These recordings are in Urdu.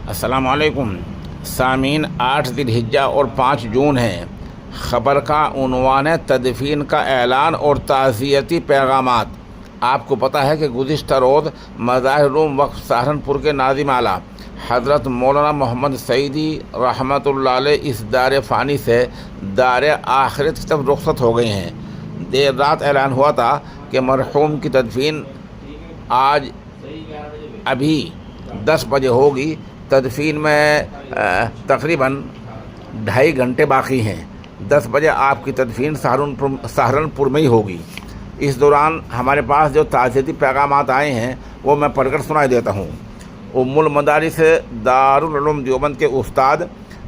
السلام علیکم سامعین، 8 ذی الحجہ اور 5 جون ہے۔ خبر کا عنوان ہے تدفین کا اعلان اور تعزیتی پیغامات۔ آپ کو پتہ ہے کہ گزشتہ روز مظاہر علوم وقف سہارنپور کے ناظم اعلیٰ حضرت مولانا محمد سعیدی رحمۃ اللہ علیہ اس دار فانی سے دار آخرت کی طرف رخصت ہو گئے ہیں۔ دیر رات اعلان ہوا تھا کہ مرحوم کی تدفین آج ابھی 10 بجے ہوگی۔ تدفین میں تقریباً 2.5 گھنٹے باقی ہیں۔ 10 بجے آپ کی تدفین سہارنپور میں ہی ہوگی۔ اس دوران ہمارے پاس جو تعزیتی پیغامات آئے ہیں وہ میں پڑھ کر سنائی دیتا ہوں۔ ام المدارس دارالعلوم دیوبند کے استاد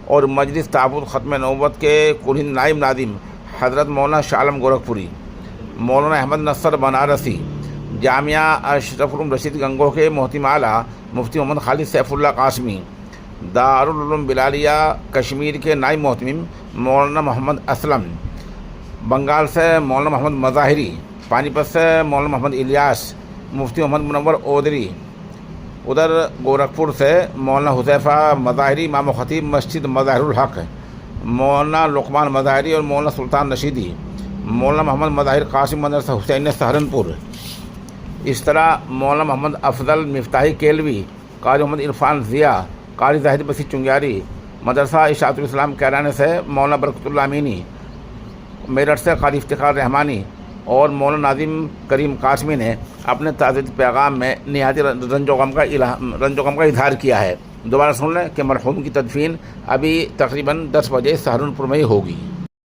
اور مجلس تعبد ختم نبوت کے کل ہند نائب ناظم حضرت مولانا شاہ عالم گورکھپوری، مولانا احمد نصر بنارسی، جامعہ اشرف العلوم رشید گنگو کے محتم اعلیٰ مفتی محمد خالد سیف اللہ قاسمی، دارالعلوم بلالیہ کشمیر کے نائب محتمم مولانا محمد اسلم، بنگال سے مولانا محمد مظاہری، پانی پت سے مولانا محمد الیاس، مفتی محمد منور اودری، ادھر گورکھپور سے مولانا حذیفہ مظاہری امام و خطیب مسجد مظاہر الحق، مولانا لقمان مظاہری اور مولانا سلطان رشیدی، مولانا محمد مظاہر قاسم مدرسہ حسین سہارنپور۔ اس طرح مولانا محمد افضل مفتاحی کیلوی، قاری محمد عرفان ضیاء، قاری زاہد بسی چنگیاری، مدرسہ اشاعت الاسلام کیرانے سے مولانا برکت اللہ امینی، میرٹھ سے قاری افتخار رحمانی اور مولانا ناظم کریم قاسمی نے اپنے تعزیتی پیغام میں نہایت رنج و غم کا اظہار کیا ہے۔ دوبارہ سن لیں کہ مرحوم کی تدفین ابھی تقریباً 10 بجے سہارنپور میں ہی ہوگی۔